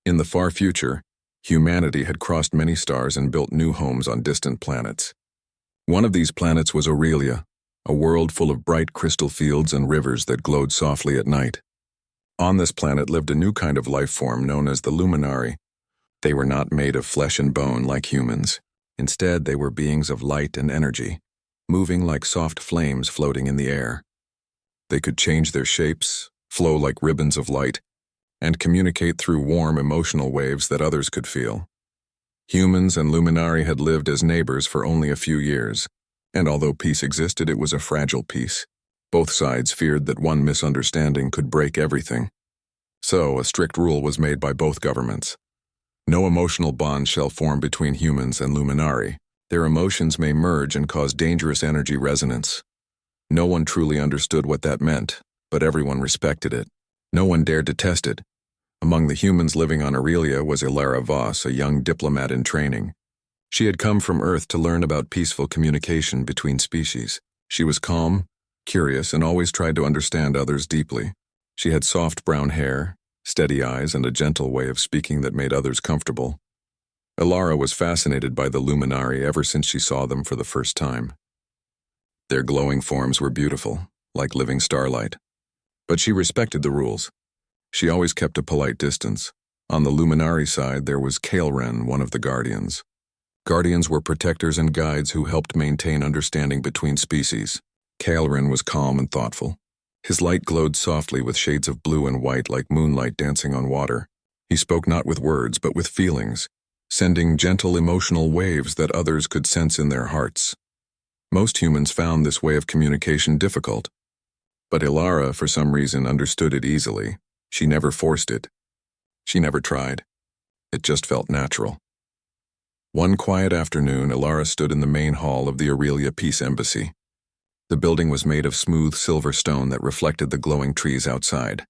In the far future, humanity had crossed many stars and built new homes on distant planets. One of these planets was Aurelia, a world full of bright crystal fields and rivers that glowed softly at night. On this planet lived a new kind of life form known as the Luminari. They were not made of flesh and bone like humans. Instead, they were beings of light and energy, moving like soft flames floating in the air. They could change their shapes, flow like ribbons of light, and communicate through warm emotional waves that others could feel. Humans and Luminari had lived as neighbors for only a few years, and although peace existed, it was a fragile peace. Both sides feared that one misunderstanding could break everything. So, a strict rule was made by both governments. No emotional bond shall form between humans and Luminari. Their emotions may merge and cause dangerous energy resonance. No one truly understood what that meant, but everyone respected it. No one dared to test it. Among the humans living on Aurelia was Ilara Voss, a young diplomat in training. She had come from Earth to learn about peaceful communication between species. She was calm, curious, and always tried to understand others deeply. She had soft brown hair, steady eyes, and a gentle way of speaking that made others comfortable. Ilara was fascinated by the Luminari ever since she saw them for the first time. Their glowing forms were beautiful, like living starlight. But she respected the rules. She always kept a polite distance. On the Luminari side, there was Kael'ren, one of the Guardians. Guardians were protectors and guides who helped maintain understanding between species. Kael'ren was calm and thoughtful. His light glowed softly with shades of blue and white like moonlight dancing on water. He spoke not with words, but with feelings, sending gentle emotional waves that others could sense in their hearts. Most humans found this way of communication difficult, but Ilara, for some reason, understood it easily. She never forced it. She never tried. It just felt natural. One quiet afternoon, Ilara stood in the main hall of the Aurelia Peace Embassy. The building was made of smooth silver stone that reflected the glowing trees outside.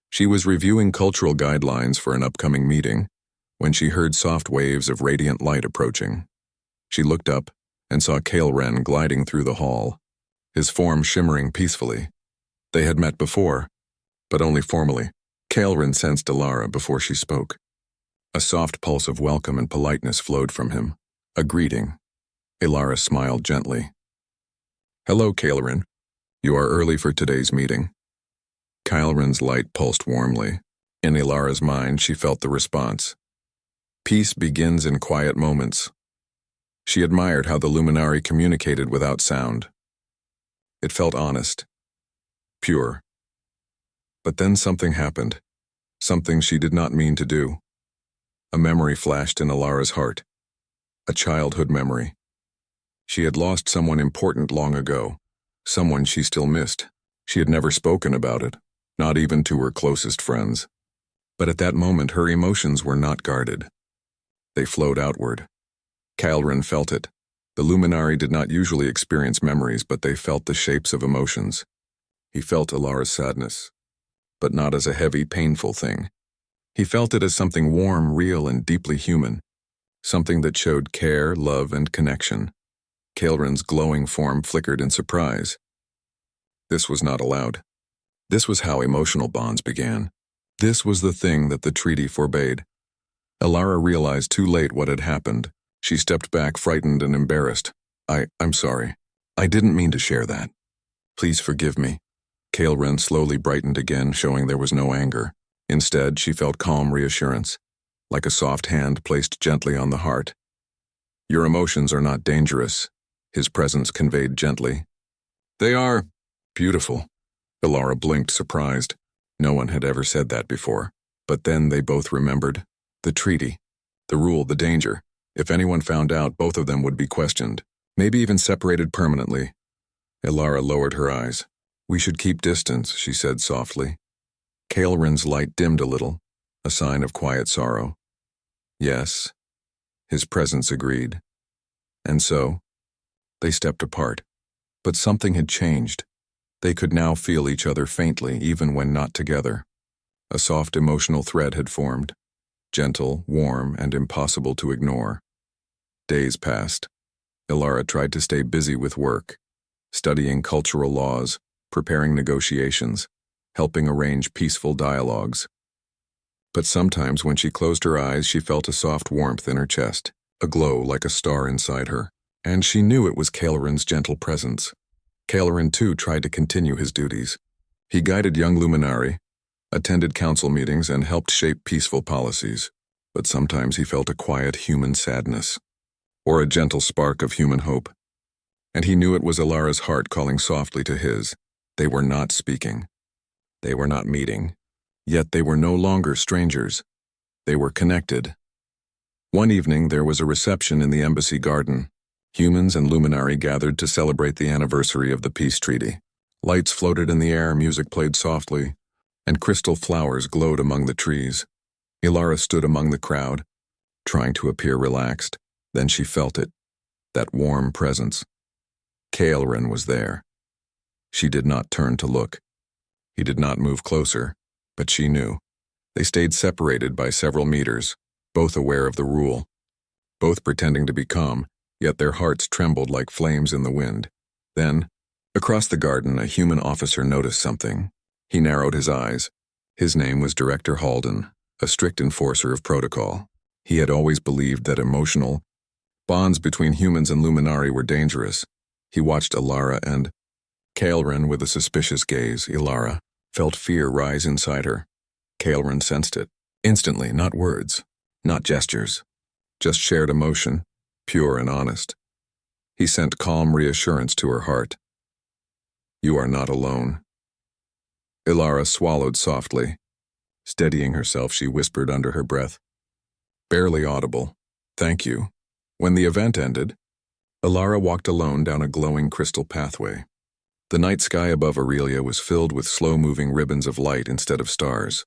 She was reviewing cultural guidelines for an upcoming meeting when she heard soft waves of radiant light approaching. She looked up and saw Kael'ren gliding through the hall, his form shimmering peacefully. They had met before, but only formally. Kael'ren sensed Ilara before she spoke. A soft pulse of welcome and politeness flowed from him. A greeting. Ilara smiled gently. "Hello, Kael'ren. You are early for today's meeting." Kael'ren's light pulsed warmly. In Ilara's mind, she felt the response. Peace begins in quiet moments. She admired how the Luminari communicated without sound. It felt honest, pure. But then something happened, something she did not mean to do. A memory flashed in Ilara's heart, a childhood memory. She had lost someone important long ago, someone she still missed. She had never spoken about it, not even to her closest friends. But at that moment, her emotions were not guarded. They flowed outward. Kael'ren felt it. The Luminari did not usually experience memories, but they felt the shapes of emotions. He felt Ilara's sadness, but not as a heavy, painful thing. He felt it as something warm, real, and deeply human, something that showed care, love, and connection. Kael'ren's glowing form flickered in surprise. This was not allowed. This was how emotional bonds began. This was the thing that the treaty forbade. Ilara realized too late what had happened. She stepped back, frightened and embarrassed. I'm sorry. I didn't mean to share that. Please forgive me." Kael'ren slowly brightened again, showing there was no anger. Instead, she felt calm reassurance, like a soft hand placed gently on the heart. "Your emotions are not dangerous," his presence conveyed gently. "They are beautiful." Ilara blinked, surprised. No one had ever said that before. But then they both remembered. The treaty, the rule, the danger. If anyone found out, both of them would be questioned, maybe even separated permanently. Ilara lowered her eyes. "We should keep distance," she said softly. Kael'ren's light dimmed a little, a sign of quiet sorrow. "Yes," his presence agreed. And so, they stepped apart. But something had changed. They could now feel each other faintly, even when not together. A soft emotional thread had formed, gentle, warm, and impossible to ignore. Days passed. Ilara tried to stay busy with work, studying cultural laws, preparing negotiations, helping arrange peaceful dialogues. But sometimes when she closed her eyes, she felt a soft warmth in her chest, a glow like a star inside her, and she knew it was Caileron's gentle presence. Caileron, too, tried to continue his duties. He guided young Luminari, attended council meetings, and helped shape peaceful policies. But sometimes he felt a quiet human sadness, or a gentle spark of human hope. And he knew it was Ilara's heart calling softly to his. They were not speaking. They were not meeting. Yet they were no longer strangers. They were connected. One evening there was a reception in the embassy garden. Humans and Luminari gathered to celebrate the anniversary of the peace treaty. Lights floated in the air, music played softly, and crystal flowers glowed among the trees. Ilara stood among the crowd, trying to appear relaxed. Then she felt it, that warm presence. Caileron was there. She did not turn to look. He did not move closer, but she knew. They stayed separated by several meters, both aware of the rule, both pretending to be calm, yet their hearts trembled like flames in the wind. Then, across the garden, a human officer noticed something. He narrowed his eyes. His name was Director Halden, a strict enforcer of protocol. He had always believed that emotional bonds between humans and Luminari were dangerous. He watched Ilara and Caileron with a suspicious gaze. Ilara felt fear rise inside her. Caileron sensed it. Instantly, not words, not gestures, just shared emotion, pure and honest. He sent calm reassurance to her heart. You are not alone. Ilara swallowed softly. Steadying herself, she whispered under her breath, barely audible, thank you. When the event ended, Ilara walked alone down a glowing crystal pathway. The night sky above Aurelia was filled with slow-moving ribbons of light instead of stars,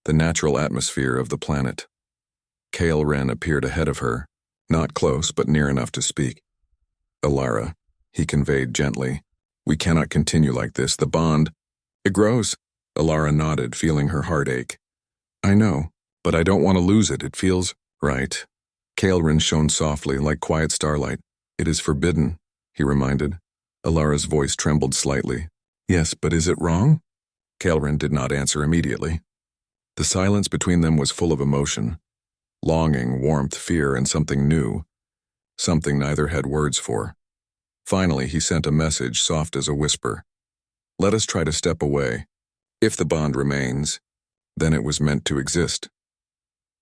the natural atmosphere of the planet. Caileron appeared ahead of her, not close but near enough to speak. Ilara, he conveyed gently, we cannot continue like this. The bond, it grows. Ilara nodded, feeling her heart ache. I know, but I don't want to lose it. It feels right. Caileron shone softly like quiet starlight. It is forbidden, he reminded. Ilara's voice trembled slightly. Yes, but is it wrong? Caileron did not answer immediately. The silence between them was full of emotion. Longing, warmth, fear, and something new. Something neither had words for. Finally, he sent a message soft as a whisper. Let us try to step away. If the bond remains, then it was meant to exist.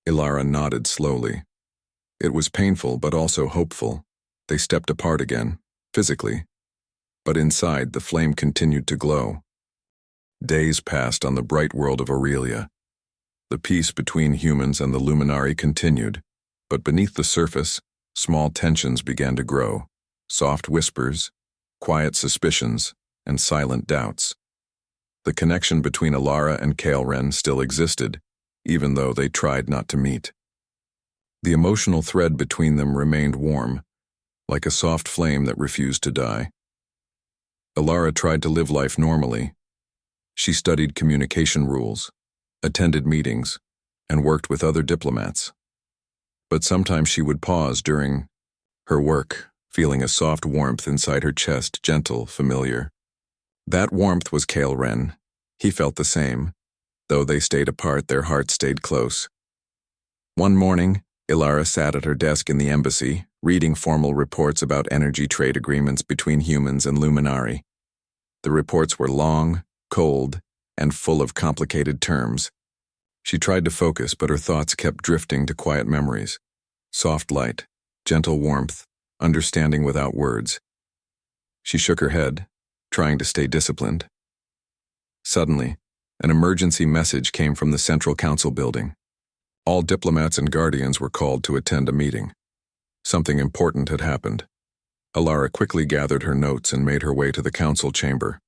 Ilara nodded slowly. It was painful but also hopeful. They stepped apart again, physically. But inside, the flame continued to glow. Days passed on the bright world of Aurelia. The peace between humans and the Luminari continued, but beneath the surface, small tensions began to grow. Soft whispers, quiet suspicions, and silent doubts. The connection between Ilara and Caileron still existed, even though they tried not to meet. The emotional thread between them remained warm, like a soft flame that refused to die. Ilara tried to live life normally. She studied communication rules, attended meetings, and worked with other diplomats. But sometimes she would pause during her work, feeling a soft warmth inside her chest, gentle, familiar. That warmth was Caileron. He felt the same. Though they stayed apart, their hearts stayed close. One morning, Ilara sat at her desk in the embassy, reading formal reports about energy trade agreements between humans and Luminari. The reports were long, cold, and full of complicated terms. She tried to focus, but her thoughts kept drifting to quiet memories. Soft light, gentle warmth, understanding without words. She shook her head, trying to stay disciplined. Suddenly, an emergency message came from the Central Council building. All diplomats and guardians were called to attend a meeting. Something important had happened. Ilara quickly gathered her notes and made her way to the council chamber.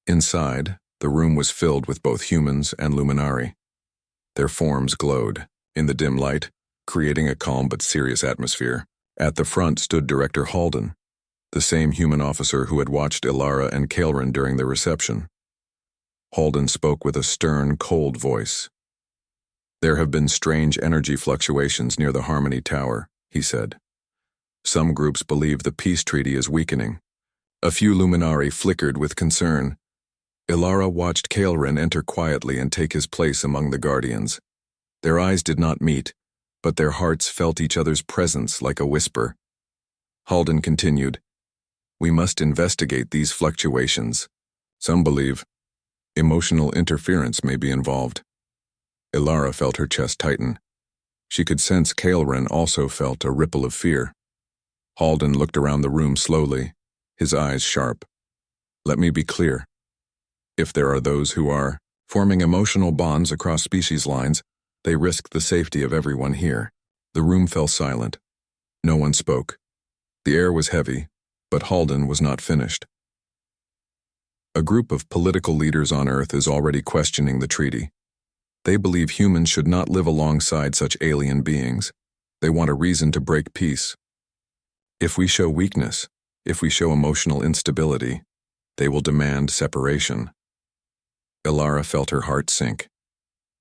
Inside, the room was filled with both humans and Luminari. Their forms glowed, in the dim light, creating a calm but serious atmosphere. At the front stood Director Halden, the same human officer who had watched Ilara and Caileron during the reception. Halden spoke with a stern, cold voice. There have been strange energy fluctuations near the Harmony Tower, he said. Some groups believe the peace treaty is weakening. A few Luminari flickered with concern. Ilara watched Caileron enter quietly and take his place among the guardians. Their eyes did not meet, but their hearts felt each other's presence like a whisper. Halden continued, "We must investigate these fluctuations. Some believe emotional interference may be involved." Ilara felt her chest tighten. She could sense Kael'ren also felt a ripple of fear. Halden looked around the room slowly, his eyes sharp. "Let me be clear. If there are those who are forming emotional bonds across species lines, they risk the safety of everyone here." The room fell silent. No one spoke. The air was heavy, but Halden was not finished. A group of political leaders on Earth is already questioning the treaty. They believe humans should not live alongside such alien beings. They want a reason to break peace. If we show weakness, if we show emotional instability, they will demand separation. Ilara felt her heart sink.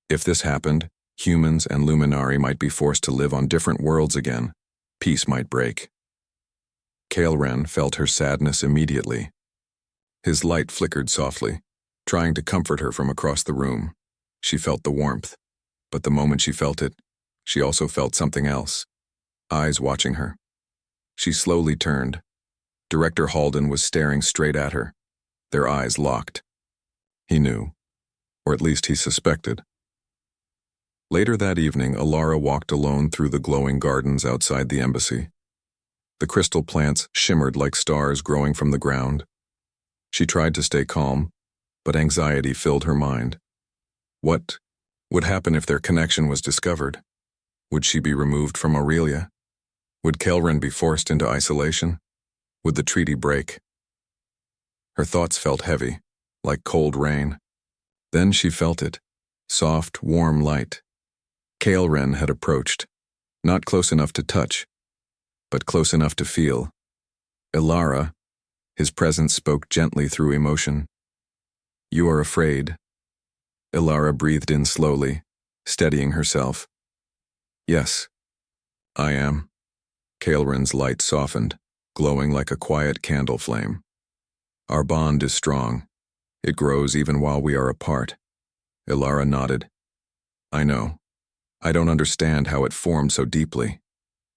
If this happened, humans and Luminari might be forced to live on different worlds again. Peace might break. Kael'ren felt her sadness immediately. His light flickered softly, trying to comfort her from across the room. She felt the warmth, but the moment she felt it, she also felt something else. Eyes watching her. She slowly turned. Director Halden was staring straight at her. Their eyes locked. He knew, or at least he suspected. Later that evening, Ilara walked alone through the glowing gardens outside the embassy. The crystal plants shimmered like stars growing from the ground. She tried to stay calm, but anxiety filled her mind. What would happen if their connection was discovered? Would she be removed from Aurelia? Would Kael'ren be forced into isolation? Would the treaty break? Her thoughts felt heavy, like cold rain. Then she felt it, soft, warm light. Kael'ren had approached, not close enough to touch, but close enough to feel. Ilara, his presence spoke gently through emotion. "You are afraid." Ilara breathed in slowly, steadying herself. "Yes, I am." Kael'ren's light softened, glowing like a quiet candle flame. "Our bond is strong. It grows even while we are apart." Ilara nodded. "I know. I don't understand how it formed so deeply."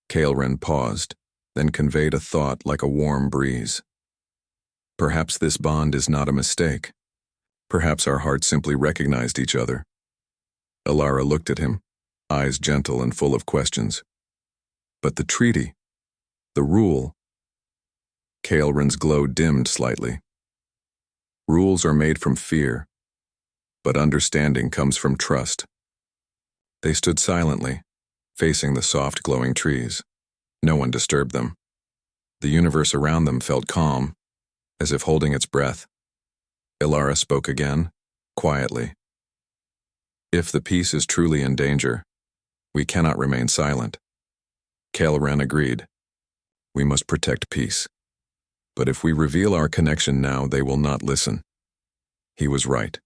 Kael'ren paused, then conveyed a thought like a warm breeze. "Perhaps this bond is not a mistake. Perhaps our hearts simply recognized each other." Ilara looked at him, eyes gentle and full of questions. "But the treaty, the rule..." Kael'ren's glow dimmed slightly. "Rules are made from fear, but understanding comes from trust." They stood silently, facing the soft glowing trees. No one disturbed them. The universe around them felt calm, as if holding its breath. Ilara spoke again, quietly. "If the peace is truly in danger, we cannot remain silent." Kael'ren agreed. "We must protect peace. But if we reveal our connection now, they will not listen." He was right.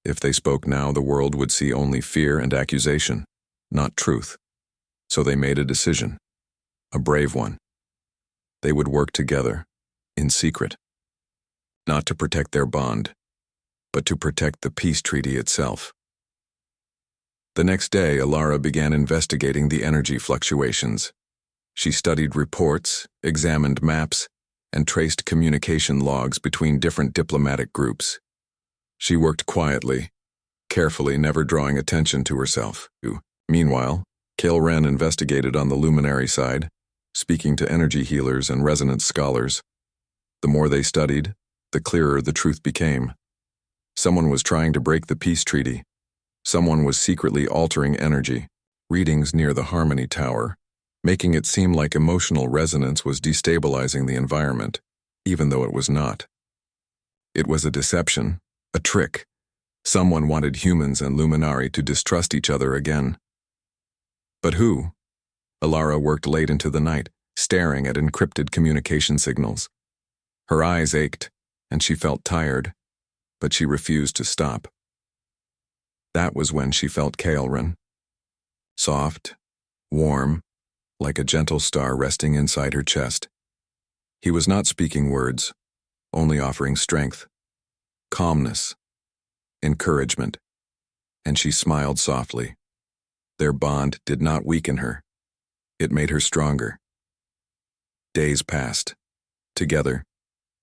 If they spoke now, the world would see only fear and accusation, not truth. So they made a decision, a brave one. They would work together, in secret. Not to protect their bond, but to protect the peace treaty itself. The next day, Ilara began investigating the energy fluctuations. She studied reports, examined maps, and traced communication logs between different diplomatic groups. She worked quietly, carefully, never drawing attention to herself. Meanwhile, Kael'ren investigated on the luminary side, speaking to energy healers and resonance scholars. The more they studied, the clearer the truth became. Someone was trying to break the peace treaty. Someone was secretly altering energy, readings near the Harmony Tower, making it seem like emotional resonance was destabilizing the environment, even though it was not. It was a deception, a trick. Someone wanted humans and Luminari to distrust each other again. But who? Ilara worked late into the night, staring at encrypted communication signals. Her eyes ached, and she felt tired, but she refused to stop. That was when she felt Kael'ren. Soft, warm, like a gentle star resting inside her chest. He was not speaking words, only offering strength, calmness, encouragement, and she smiled softly. Their bond did not weaken her. It made her stronger. Days passed. Together,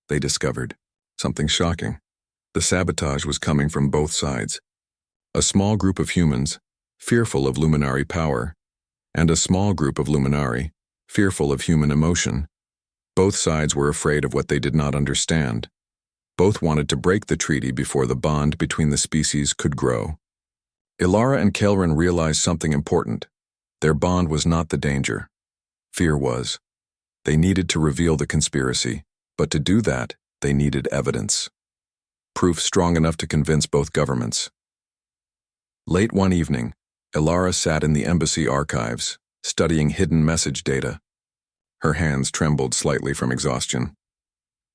they discovered something shocking. The sabotage was coming from both sides. A small group of humans, fearful of luminary power, and a small group of luminari, fearful of human emotion. Both sides were afraid of what they did not understand. Both wanted to break the treaty before the bond between the species could grow. Ilara and Kael'ren realized something important. Their bond was not the danger. Fear was. They needed to reveal the conspiracy, but to do that, they needed evidence. Proof strong enough to convince both governments. Late one evening, Ilara sat in the embassy archives, studying hidden message data. Her hands trembled slightly from exhaustion.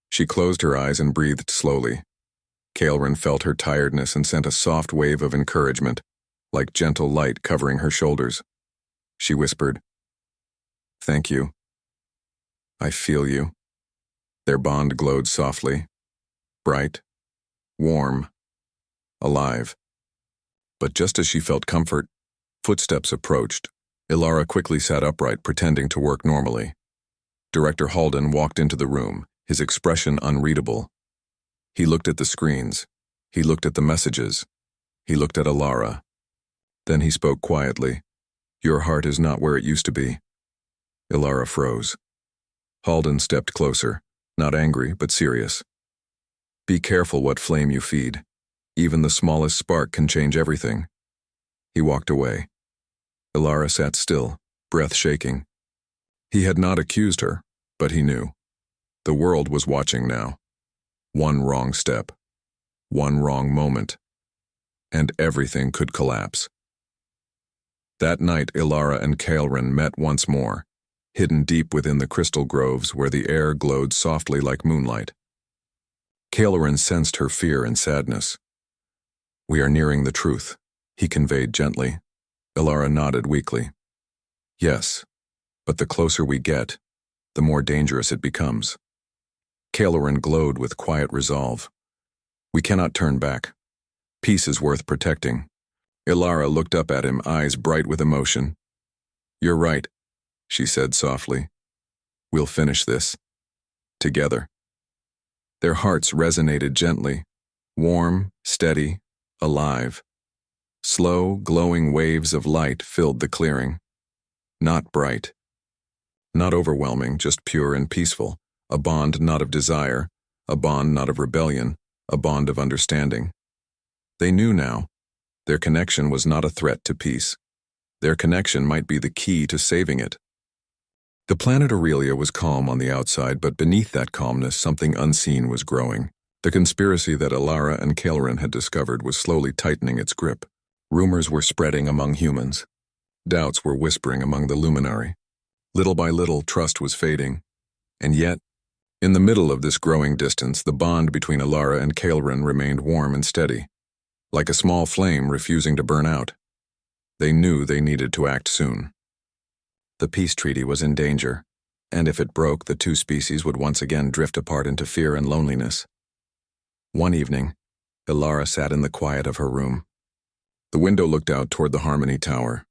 She closed her eyes and breathed slowly. Kael'ren felt her tiredness and sent a soft wave of encouragement, like gentle light covering her shoulders. She whispered, "Thank you. I feel you." Their bond glowed softly, bright, warm, alive. But just as she felt comfort, footsteps approached. Ilara quickly sat upright, pretending to work normally. Director Halden walked into the room, his expression unreadable. He looked at the screens. He looked at the messages. He looked at Ilara. Then he spoke quietly. "Your heart is not where it used to be." Ilara froze. Halden stepped closer, not angry, but serious. "Be careful what flame you feed. Even the smallest spark can change everything." He walked away. Ilara sat still, breath shaking. He had not accused her, but he knew. The world was watching now. One wrong step, one wrong moment, and everything could collapse. That night, Ilara and Kael'ren met once more, hidden deep within the crystal groves where the air glowed softly like moonlight. Kael'ren sensed her fear and sadness. "We are nearing the truth," he conveyed gently. Ilara nodded weakly. "Yes, but the closer we get, the more dangerous it becomes." Kael'ren glowed with quiet resolve. "We cannot turn back. Peace is worth protecting." Ilara looked up at him, eyes bright with emotion. "You're right," she said softly. "We'll finish this. Together." Their hearts resonated gently, warm, steady, alive. Slow, glowing waves of light filled the clearing. Not bright. Not overwhelming, just pure and peaceful. A bond not of desire, a bond not of rebellion, a bond of understanding. They knew now. Their connection was not a threat to peace. Their connection might be the key to saving it. The planet Aurelia was calm on the outside, but beneath that calmness, something unseen was growing. The conspiracy that Ilara and Kael'ren had discovered was slowly tightening its grip. Rumors were spreading among humans. Doubts were whispering among the luminari. Little by little, trust was fading. And yet, in the middle of this growing distance, the bond between Ilara and Kael'ren remained warm and steady, like a small flame refusing to burn out. They knew they needed to act soon. The peace treaty was in danger, and if it broke, the two species would once again drift apart into fear and loneliness. One evening, Ilara sat in the quiet of her room. The window looked out toward the Harmony Tower,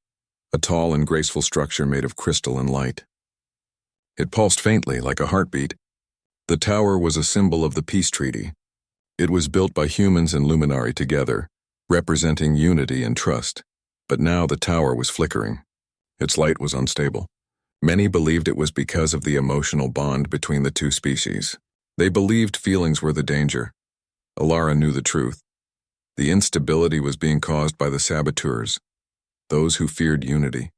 a tall and graceful structure made of crystal and light. It pulsed faintly, like a heartbeat. The tower was a symbol of the peace treaty. It was built by humans and luminari together, representing unity and trust. But now the tower was flickering. Its light was unstable. Many believed it was because of the emotional bond between the two species. They believed feelings were the danger. Ilara knew the truth. The instability was being caused by the saboteurs, those who feared unity,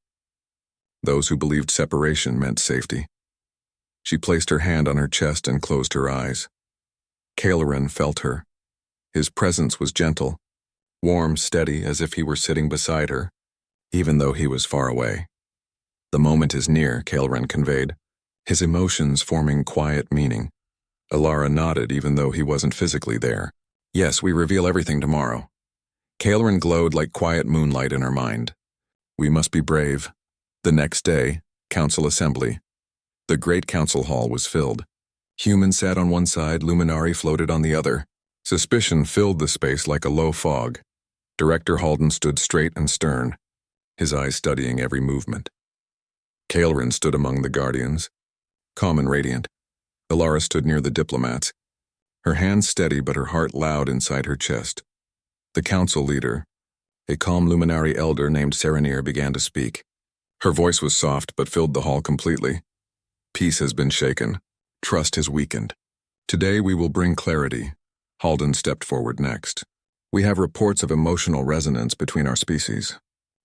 those who believed separation meant safety. She placed her hand on her chest and closed her eyes. Kael'ren felt her. His presence was gentle, warm, steady, as if he were sitting beside her, even though he was far away. "The moment is near," Kael'ren conveyed, his emotions forming quiet meaning. Ilara nodded even though he wasn't physically there. "Yes, we reveal everything tomorrow." Kael'ren glowed like quiet moonlight in her mind. "We must be brave." The next day, council assembly. The great council hall was filled. Humans sat on one side, luminari floated on the other. Suspicion filled the space like a low fog. Director Halden stood straight and stern. his eyes studying every movement. Kaelrin stood among the guardians, calm and radiant. Alara stood near the diplomats, her hands steady but her heart loud inside her chest. The council leader, a calm luminary elder named Serenir, began to speak. Her voice was soft but filled the hall completely. Peace has been shaken. Trust has weakened. Today we will bring clarity. Halden stepped forward next. We have reports of emotional resonance between our species.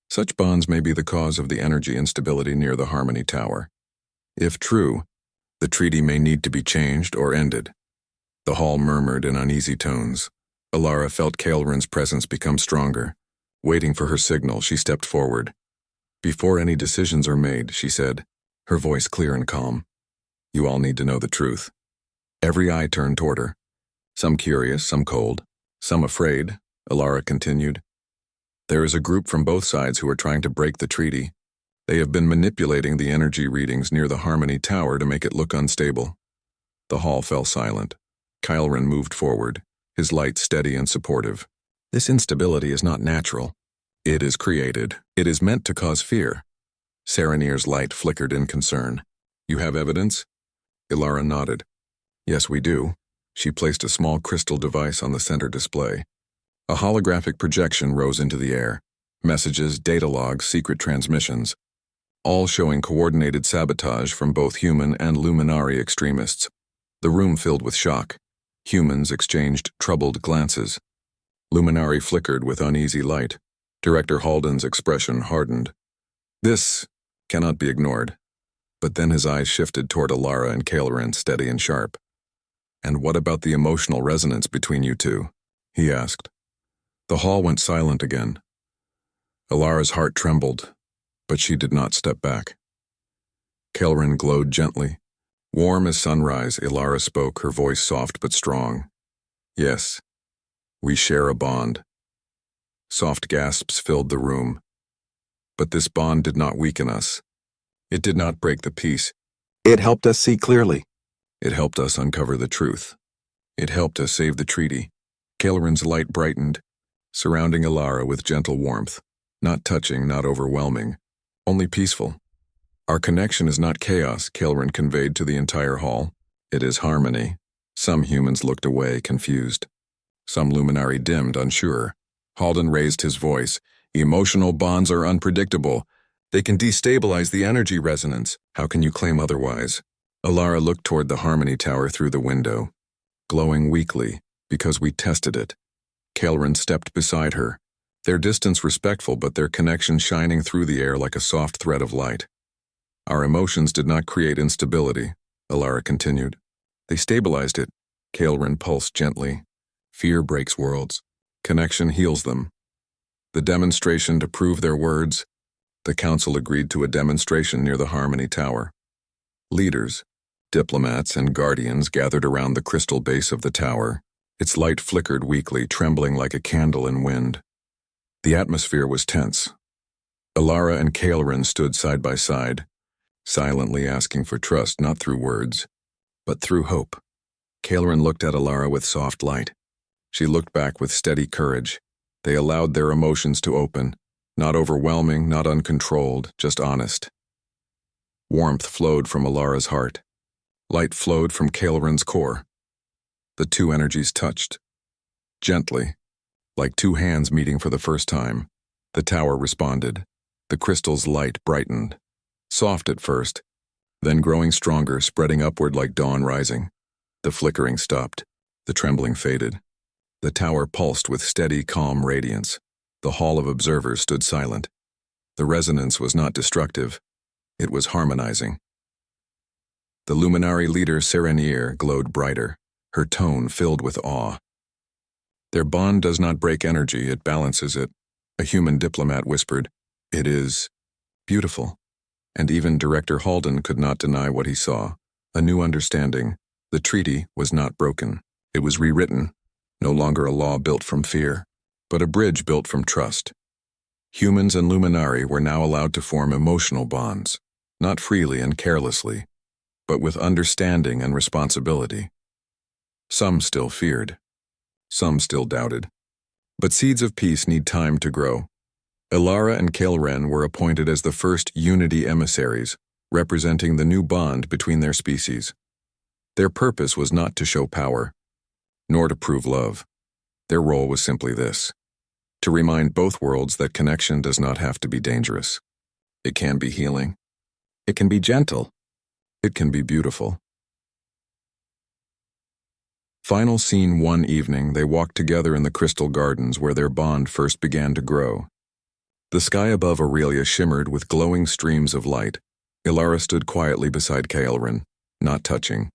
Such bonds may be the cause of the energy instability near the Harmony Tower. If true, the treaty may need to be changed or ended. The hall murmured in uneasy tones. Alara felt Kaelrin's presence become stronger. Waiting for her signal, she stepped forward. Before any decisions are made, she said, her voice clear and calm. You all need to know the truth. Every eye turned toward her. Some curious, some cold, some afraid, Alara continued. There is a group from both sides who are trying to break the treaty. They have been manipulating the energy readings near the Harmony Tower to make it look unstable. The hall fell silent. Kaelrin moved forward, his light steady and supportive. This instability is not natural. It is created. It is meant to cause fear. Serenir's light flickered in concern. You have evidence? Alara nodded. Yes, we do. She placed a small crystal device on the center display. A holographic projection rose into the air. Messages, data logs, secret transmissions, all showing coordinated sabotage from both human and Luminari extremists. The room filled with shock. Humans exchanged troubled glances. Luminari flickered with uneasy light. Director Halden's expression hardened. This cannot be ignored. But then his eyes shifted toward Alara and Kaelrin, steady and sharp. And what about the emotional resonance between you two? He asked. The hall went silent again. Alara's heart trembled, but she did not step back. Kaelrin glowed gently. Warm as sunrise, Alara spoke, her voice soft but strong. Yes, we share a bond. Soft gasps filled the room. But this bond did not weaken us. It did not break the peace. It helped us see clearly. It helped us uncover the truth. It helped us save the treaty. Kaelrin's light brightened, surrounding Alara with gentle warmth. Not touching, not overwhelming, only peaceful. Our connection is not chaos, Kaelrin conveyed to the entire hall. It is harmony. Some humans looked away, confused. Some luminary dimmed, unsure. Halden raised his voice. Emotional bonds are unpredictable. They can destabilize the energy resonance. How can you claim otherwise? Alara looked toward the Harmony Tower through the window, glowing weakly, because we tested it. Kaelrin stepped beside her, their distance respectful but their connection shining through the air like a soft thread of light. Our emotions did not create instability, Alara continued. They stabilized it. Kaelrin pulsed gently. Fear breaks worlds. Connection heals them. The demonstration to prove their words. The council agreed to a demonstration near the Harmony Tower. Leaders, diplomats, and guardians gathered around the crystal base of the tower. Its light flickered weakly, trembling like a candle in wind. The atmosphere was tense. Alara and Kaelrin stood side by side, silently asking for trust not through words, but through hope. Kaelrin looked at Alara with soft light. She looked back with steady courage. They allowed their emotions to open, not overwhelming, not uncontrolled, just honest. Warmth flowed from Alara's heart. Light flowed from Kaelrin's core. The two energies touched. Gently, like two hands meeting for the first time, the tower responded. The crystal's light brightened. Soft at first, then growing stronger, spreading upward like dawn rising. The flickering stopped. The trembling faded. The tower pulsed with steady, calm radiance. The hall of observers stood silent. The resonance was not destructive. It was harmonizing. The luminary leader Serenir glowed brighter, her tone filled with awe. Their bond does not break energy, it balances it. A human diplomat whispered, It is beautiful. And even Director Halden could not deny what he saw. A new understanding. The treaty was not broken. It was rewritten. No longer a law built from fear, but a bridge built from trust. Humans and Luminari were now allowed to form emotional bonds, not freely and carelessly, but with understanding and responsibility. Some still feared. Some still doubted. But seeds of peace need time to grow. Ilara and Kael'ren were appointed as the first Unity emissaries, representing the new bond between their species. Their purpose was not to show power, nor to prove love. Their role was simply this: to remind both worlds that connection does not have to be dangerous. It can be healing. It can be gentle. It can be beautiful. Final scene: one evening, they walked together in the crystal gardens where their bond first began to grow. The sky above Aurelia shimmered with glowing streams of light. Ilara stood quietly beside Kael'ren, not touching,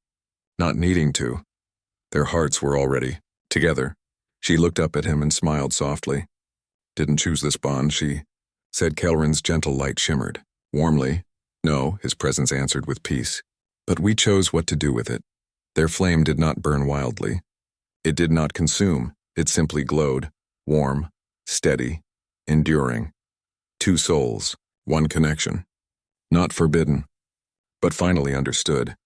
not needing to. Their hearts were already together. She looked up at him and smiled softly. "Didn't choose this bond," she said. Kael'ren's gentle light shimmered. Warmly, "No," his presence answered with peace. "But we chose what to do with it." Their flame did not burn wildly. It did not consume. It simply glowed, warm, steady, enduring. Two souls, one connection. Not forbidden, but finally understood.